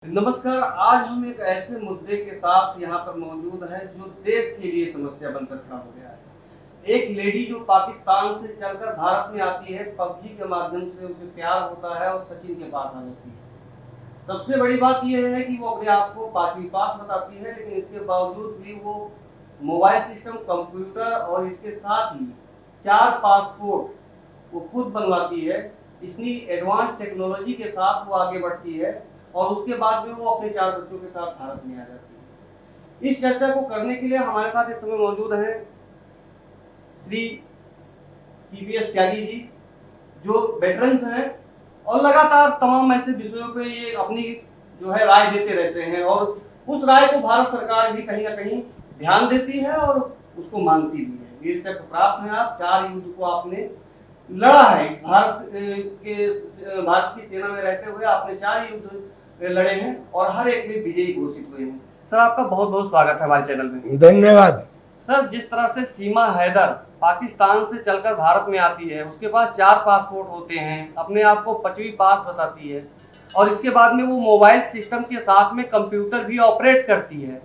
नमस्कार। आज हम एक ऐसे मुद्दे के साथ यहाँ पर मौजूद हैं जो देश के लिए समस्या बनकर खड़ा हो गया है। एक लेडी जो पाकिस्तान से चलकर भारत में आती है, पबजी के माध्यम से उसे प्यार होता है और सचिन के पास आ जाती है। सबसे बड़ी बात यह है कि वो अपने आप को पांचवी पास बताती है, लेकिन इसके बावजूद भी वो मोबाइल सिस्टम, कंप्यूटर और इसके साथ ही 4 पासपोर्ट वो खुद बनवाती है। इतनी एडवांस टेक्नोलॉजी के साथ वो आगे बढ़ती है और उसके बाद में वो अपने 4 बच्चों के साथ भारत में आ जाती है। इस चर्चा को करने के लिए हमारे साथ इस समय मौजूद हैं श्री पीवीएस त्यागी जी, जो वेटरन्स हैं और लगातार तमाम ऐसे विषयों पे ये अपनी जो है राय देते रहते हैं और उस राय को भारत सरकार भी कहीं ना कहीं ध्यान देती है और उसको मानती भी है। वीर चक्र प्राप्त हैं आप, 4 युद्ध को आपने लड़ा है। इस भारत की सेना में रहते हुए आपने 4 युद्ध लड़े हैं और हर एक में विजयी घोषित हुए हैं। सर, आपका बहुत बहुत स्वागत है हमारे चैनल में। धन्यवाद। सर, जिस तरह से सीमा हैदर पाकिस्तान से चलकर भारत में आती है, उसके पास 4 पासपोर्ट होते हैं, अपने आप को 5वीं पास बताती है और इसके बाद में वो मोबाइल सिस्टम के साथ में कंप्यूटर भी ऑपरेट करती है,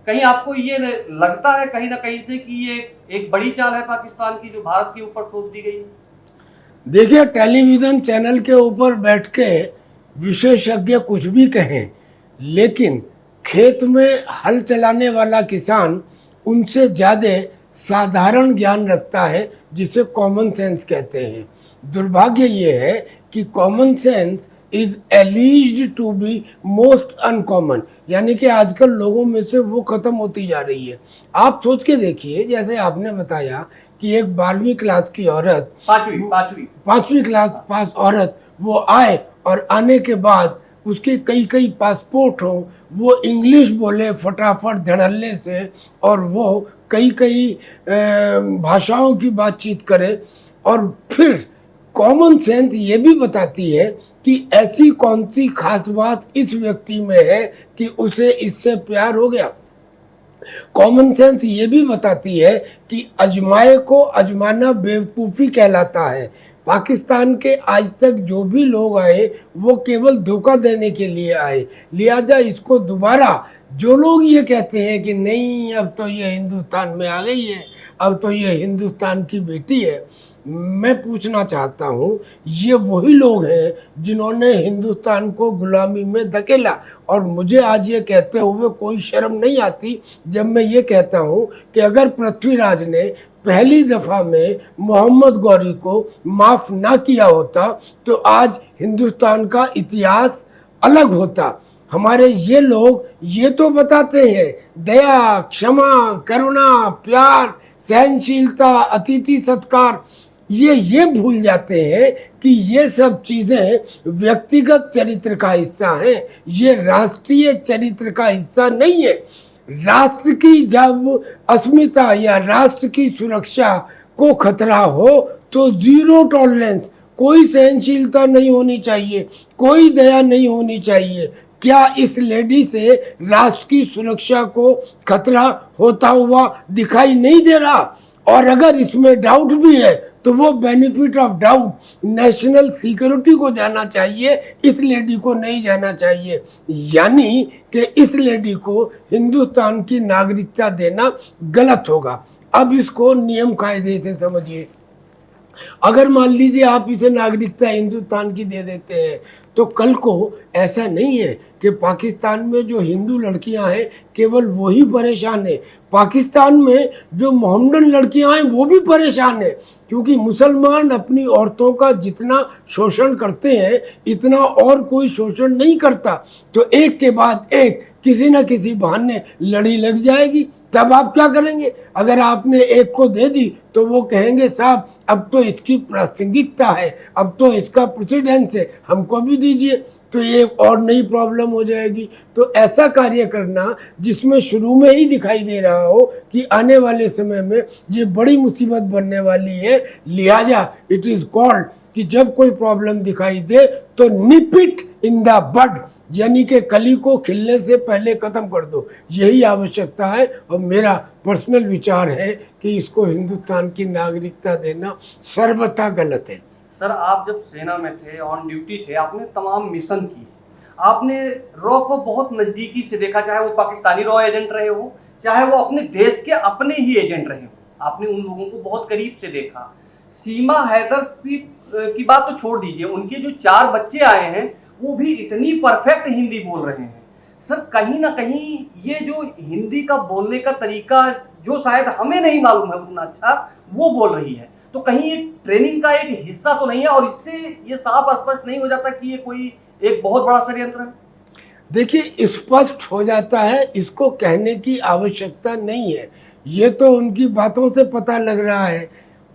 कहीं आपको ये लगता है कहीं ना कहीं से कि ये एक बड़ी चाल है पाकिस्तान की जो भारत के ऊपर थोप दी गई? देखिए, टेलीविजन चैनल के ऊपर बैठ के विशेषज्ञ कुछ भी कहें, लेकिन खेत में हल चलाने वाला किसान उनसे ज़्यादा साधारण ज्ञान रखता है, जिसे कॉमन सेंस कहते हैं। दुर्भाग्य ये है कि common sense is alleged to be most uncommon, यानी कि आजकल लोगों में से वो खत्म होती जा रही है। आप सोच के देखिए, जैसे आपने बताया कि एक 12वीं क्लास की औरत, पांचवी क्लास पास औरत वो आए और आने के बाद उसके कई पासपोर्ट हों, वो इंग्लिश बोले फटाफट धड़ल्ले से और वो कई भाषाओं की बातचीत करे, और फिर कॉमन सेंस ये भी बताती है कि ऐसी कौन सी खास बात इस व्यक्ति में है कि उसे इससे प्यार हो गया। कॉमन सेंस ये भी बताती है कि अजमाए को अजमाना बेवकूफ़ी कहलाता है। पाकिस्तान के आज तक जो भी लोग आए वो केवल धोखा देने के लिए आए, लिहाजा इसको दोबारा जो लोग ये कहते हैं कि नहीं अब तो ये हिंदुस्तान में आ गई है, अब तो ये हिंदुस्तान की बेटी है, मैं पूछना चाहता हूँ, ये वही लोग हैं जिन्होंने हिंदुस्तान को गुलामी में धकेला। और मुझे आज ये कहते हुए कोई शर्म नहीं आती जब मैं ये कहता हूँ कि अगर पृथ्वीराज ने पहली दफ़ा में मोहम्मद गौरी को माफ़ ना किया होता तो आज हिंदुस्तान का इतिहास अलग होता। हमारे ये लोग ये तो बताते हैं दया, क्षमा, करुणा, प्यार, सहनशीलता, अतिथि सत्कार, ये भूल जाते हैं कि ये सब चीज़ें व्यक्तिगत चरित्र का हिस्सा हैं, ये राष्ट्रीय चरित्र का हिस्सा नहीं है। राष्ट्र की जब अस्मिता या राष्ट्र की सुरक्षा को खतरा हो तो जीरो टॉलरेंस, कोई सहनशीलता नहीं होनी चाहिए, कोई दया नहीं होनी चाहिए। क्या इस लेडी से राष्ट्र की सुरक्षा को खतरा होता हुआ दिखाई नहीं दे रहा? और अगर इसमें डाउट भी है तो वो benefit of doubt national security को जाना चाहिए, इस लेडी को नहीं जाना चाहिए। यानी कि इस लेडी को हिंदुस्तान की नागरिकता देना गलत होगा। अब इसको नियम कायदे से समझिए। अगर मान लीजिए आप इसे नागरिकता हिंदुस्तान की दे देते हैं तो कल को ऐसा नहीं है कि पाकिस्तान में जो हिंदू लड़कियां हैं केवल वही परेशान है, पाकिस्तान में जो मोहम्मदन लड़कियां हैं वो भी परेशान है, क्योंकि मुसलमान अपनी औरतों का जितना शोषण करते हैं इतना और कोई शोषण नहीं करता। तो एक के बाद एक किसी न किसी बहाने लड़ी लग जाएगी, तब आप क्या करेंगे? अगर आपने एक को दे दी तो वो कहेंगे साहब अब तो इसकी प्रासंगिकता है, अब तो इसका प्रेसिडेंस है, हमको भी दीजिए, तो ये और नई प्रॉब्लम हो जाएगी। तो ऐसा कार्य करना जिसमें शुरू में ही दिखाई दे रहा हो कि आने वाले समय में ये बड़ी मुसीबत बनने वाली है, लिहाजा इट इज कॉल्ड कि जब कोई प्रॉब्लम दिखाई दे तो निप इट इन द बड, यानी कि कली को खिलने से पहले खत्म कर दो, यही आवश्यकता है। और मेरा पर्सनल विचार है कि इसको हिंदुस्तान की नागरिकता देना सर्वथा गलत है। सर, आप जब सेना में थे, ऑन ड्यूटी थे, आपने तमाम मिशन किए, आपने रॉ को बहुत नजदीकी से देखा, चाहे वो पाकिस्तानी रॉ एजेंट रहे हो, चाहे वो अपने देश के अपने ही एजेंट रहे हो। आपने उन लोगों को बहुत करीब से देखा। सीमा हैदर की बात तो छोड़ दीजिए, उनके जो 4 बच्चे आए हैं वो भी इतनी परफेक्ट हिंदी बोल रहे हैं। सर कहीं ना कहीं ये जो हिंदी का बोलने का तरीका जो शायद हमें नहीं मालूम है उतना अच्छा, वो बोल रही है, तो कहीं ये ट्रेनिंग का एक हिस्सा तो नहीं है? और इससे ये साफ स्पष्ट नहीं हो जाता कि ये कोई एक बहुत बड़ा षड्यंत्र है? देखिए, स्पष्ट हो जाता है, इसको कहने की आवश्यकता नहीं है। ये तो उनकी बातों से पता लग रहा है।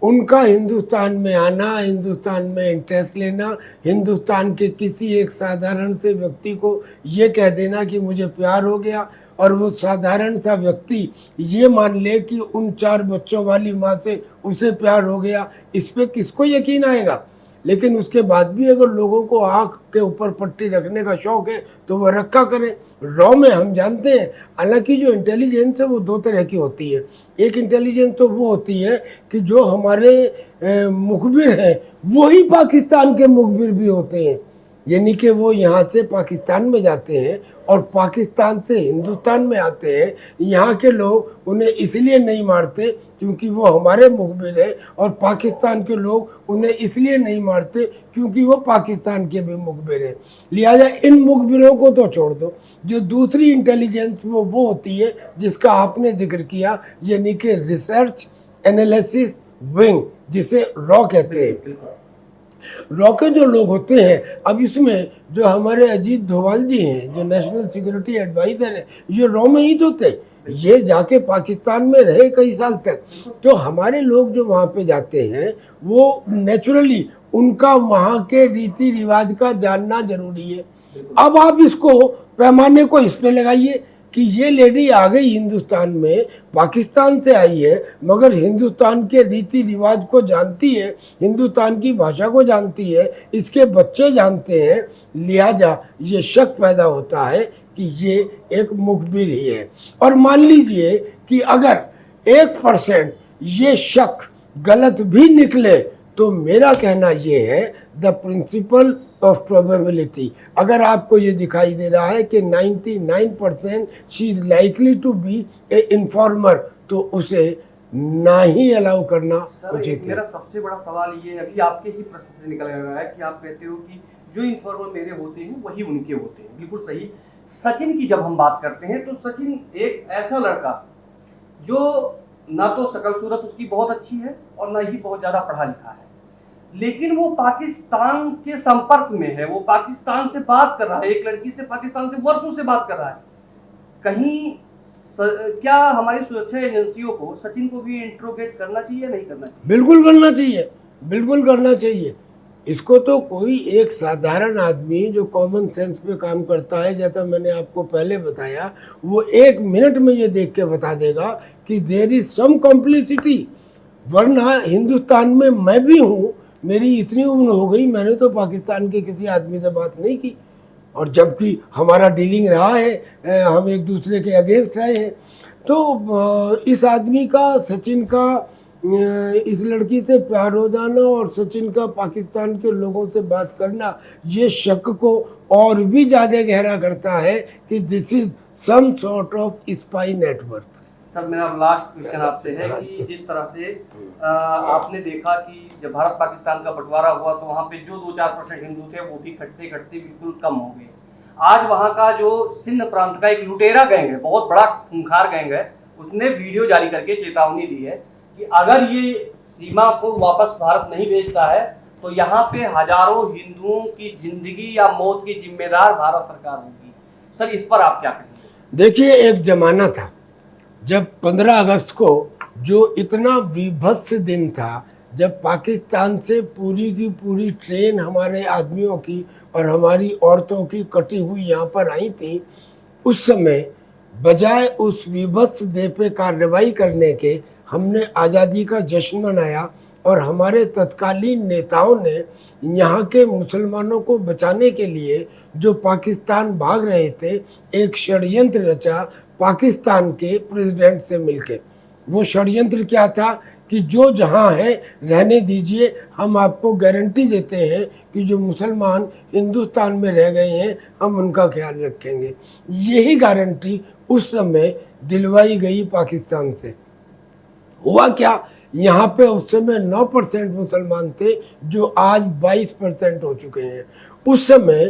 उनका हिंदुस्तान में आना, हिंदुस्तान में इंटरेस्ट लेना, हिंदुस्तान के किसी एक साधारण से व्यक्ति को ये कह देना कि मुझे प्यार हो गया, और वो साधारण सा व्यक्ति ये मान ले कि उन 4 बच्चों वाली माँ से उसे प्यार हो गया, इस पे किसको यकीन आएगा? लेकिन उसके बाद भी अगर लोगों को आँख के ऊपर पट्टी रखने का शौक है तो वह रखा करें। रॉ में हम जानते हैं, हालांकि जो इंटेलिजेंस है वो 2 तरह की होती है। एक इंटेलिजेंस तो वो होती है कि जो हमारे मुखबिर हैं वो ही पाकिस्तान के मुखबिर भी होते हैं, यानी कि वो यहाँ से पाकिस्तान में जाते हैं और पाकिस्तान से हिंदुस्तान में आते हैं। यहाँ के लोग उन्हें इसलिए नहीं मारते क्योंकि वो हमारे मुखबिर हैं, और पाकिस्तान के लोग उन्हें इसलिए नहीं मारते क्योंकि वो पाकिस्तान के भी मुखबिर हैं। लिहाजा इन मुखबिरों को तो छोड़ दो। जो दूसरी इंटेलिजेंस वो होती है जिसका आपने जिक्र किया, यानी कि रिसर्च एनालिसिस विंग, जिसे रॉ कहते हैं। रॉ के जो लोग होते हैं, अब इसमें जो हमारे अजीत डोभाल जी हैं, जो नेशनल सिक्योरिटी एडवाइजर हैं, ये रॉ में ही तो थे। ये जाके पाकिस्तान में रहे कई साल तक। तो हमारे लोग जो वहाँ पे जाते हैं वो नेचुरली उनका वहाँ के रीति रिवाज का जानना जरूरी है। अब आप इसको पैमाने को इस पे लगाइए कि ये लेडी आ गई हिंदुस्तान में, पाकिस्तान से आई है, मगर हिंदुस्तान के रीति रिवाज को जानती है, हिंदुस्तान की भाषा को जानती है, इसके बच्चे जानते हैं। लिहाजा ये शक पैदा होता है कि ये एक मुखबिर ही है। और मान लीजिए कि अगर 1% ये शक गलत भी निकले तो मेरा कहना ये है, द प्रिंसिपल ऑफ प्रोबेबिलिटी, अगर आपको ये दिखाई दे रहा है कि 99% she is likely to be a informer, तो उसे ना ही अलाउ करना उचित है। मेरा सबसे बड़ा सवाल ये अभी आपके ही प्रश्न से निकल रहा है कि आप कहते हो कि जो इन्फॉर्मर मेरे होते हैं वही उनके होते हैं, बिल्कुल सही। सचिन की जब हम बात करते हैं तो सचिन एक ऐसा लड़का जो ना तो शकल सूरत उसकी बहुत अच्छी है और ना ही बहुत ज्यादा पढ़ा लिखा है, लेकिन वो पाकिस्तान के संपर्क में है, वो पाकिस्तान से बात कर रहा है, एक लड़की से पाकिस्तान से वर्षों से बात कर रहा है। कहीं क्या हमारी सुरक्षा एजेंसियों को सचिन को भी इंट्रोगेट करना चाहिए, नहीं करना चाहिए? बिल्कुल करना चाहिए, बिल्कुल करना चाहिए। इसको तो कोई एक साधारण आदमी जो कॉमन सेंस पे काम करता है, जैसा मैंने आपको पहले बताया, वो 1 मिनट में ये देख के बता देगा कि देयर इज सम कॉम्प्लिसिटी। वरना हिंदुस्तान में मैं भी हूँ, मेरी इतनी उम्र हो गई, मैंने तो पाकिस्तान के किसी आदमी से बात नहीं की, और जबकि हमारा डीलिंग रहा है, हम एक दूसरे के अगेंस्ट रहे हैं। तो इस आदमी का, सचिन का, इस लड़की से प्यार हो जाना और सचिन का पाकिस्तान के लोगों से बात करना, ये शक को और भी ज़्यादा गहरा करता है कि this is some sort of spy network. Sir मेरा लास्ट क्वेश्चन आपसे है कि जिस तरह से आपने देखा कि जब भारत पाकिस्तान का बंटवारा हुआ तो वहाँ पे जो 2-4% हिंदू थे वो भी घटते घटते बिल्कुल कम हो गए। आज वहाँ का जो सिंध प्रांत का एक लुटेरा गैंग है, बहुत बड़ा खूंखार गैंग है, उसने वीडियो जारी करके चेतावनी दी है कि अगर ये सीमा को वापस भारत नहीं भेजता है तो यहाँ पे हजारों हिंदुओं की जिंदगी या मौत की जिम्मेदार भारत सरकार होगी। सर इस पर आप क्या कहेंगे? देखिए, एक जमाना था जब 15 अगस्त को, जो इतना विभत्स दिन था, जब पाकिस्तान से पूरी की पूरी ट्रेन हमारे आदमियों की और हमारी औरतों की कटी हुई यहाँ पर आई थी, उस समय बजाय उस विभत्स देह पे कार्रवाई करने के हमने आज़ादी का जश्न मनाया, और हमारे तत्कालीन नेताओं ने यहाँ के मुसलमानों को बचाने के लिए जो पाकिस्तान भाग रहे थे, एक षड्यंत्र रचा पाकिस्तान के प्रेसिडेंट से मिलकर। वो षड्यंत्र क्या था कि जो जहाँ है रहने दीजिए, हम आपको गारंटी देते हैं कि जो मुसलमान हिंदुस्तान में रह गए हैं हम उनका ख्याल रखेंगे। यही गारंटी उस समय दिलवाई गई पाकिस्तान से। हुआ क्या, यहाँ पे उस समय 9% मुसलमान थे जो आज 22% हो चुके हैं। उस समय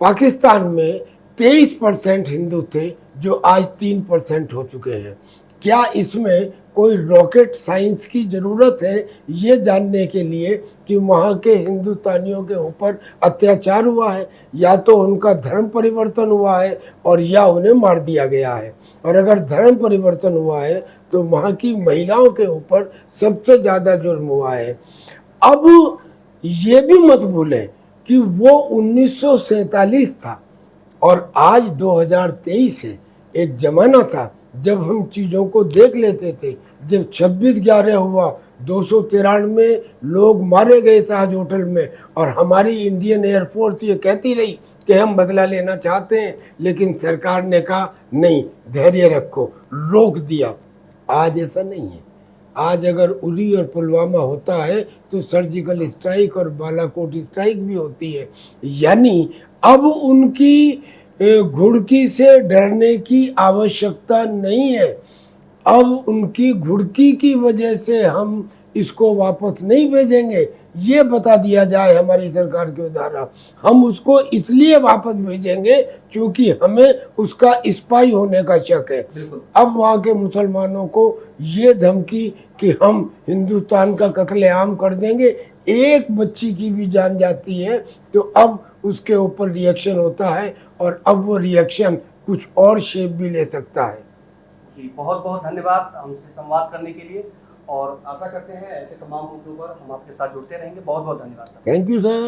पाकिस्तान में 23% हिंदू थे जो आज 3% हो चुके हैं। क्या इसमें कोई रॉकेट साइंस की ज़रूरत है ये जानने के लिए कि वहाँ के हिंदुस्तानियों के ऊपर अत्याचार हुआ है, या तो उनका धर्म परिवर्तन हुआ है और या उन्हें मार दिया गया है। और अगर धर्म परिवर्तन हुआ है तो वहाँ की महिलाओं के ऊपर सबसे ज़्यादा जुर्म हुआ है। अब ये भी मत भूलें कि वो 1947 था और आज 2023 है। एक ज़माना था जब हम चीज़ों को देख लेते थे। जब 26/11 हुआ, 293 लोग मारे गए ताज होटल में, और हमारी इंडियन एयरफोर्स ये कहती रही कि हम बदला लेना चाहते हैं, लेकिन सरकार ने कहा नहीं, धैर्य रखो, रोक दिया। आज ऐसा नहीं है। आज अगर उरी और पुलवामा होता है तो सर्जिकल स्ट्राइक और बालाकोट स्ट्राइक भी होती है। यानी अब उनकी घुड़की से डरने की आवश्यकता नहीं है। अब उनकी घुड़की की वजह से हम इसको वापस नहीं भेजेंगे, ये बता दिया जाए हमारी सरकार के द्वारा। हम उसको इसलिए वापस भेजेंगे क्योंकि हमें उसका स्पाई होने का शक है। अब वहाँ के मुसलमानों को ये धमकी कि हम हिंदुस्तान का कत्लेआम कर देंगे, एक बच्ची की भी जान जाती है तो अब उसके ऊपर रिएक्शन होता है, और अब वो रिएक्शन कुछ और शेप भी ले सकता है। जी, बहुत बहुत धन्यवाद हमसे संवाद करने के लिए, और आशा करते हैं ऐसे तमाम मुद्दों पर हम आपके साथ जुड़ते रहेंगे। बहुत बहुत धन्यवाद सर। Thank you sir.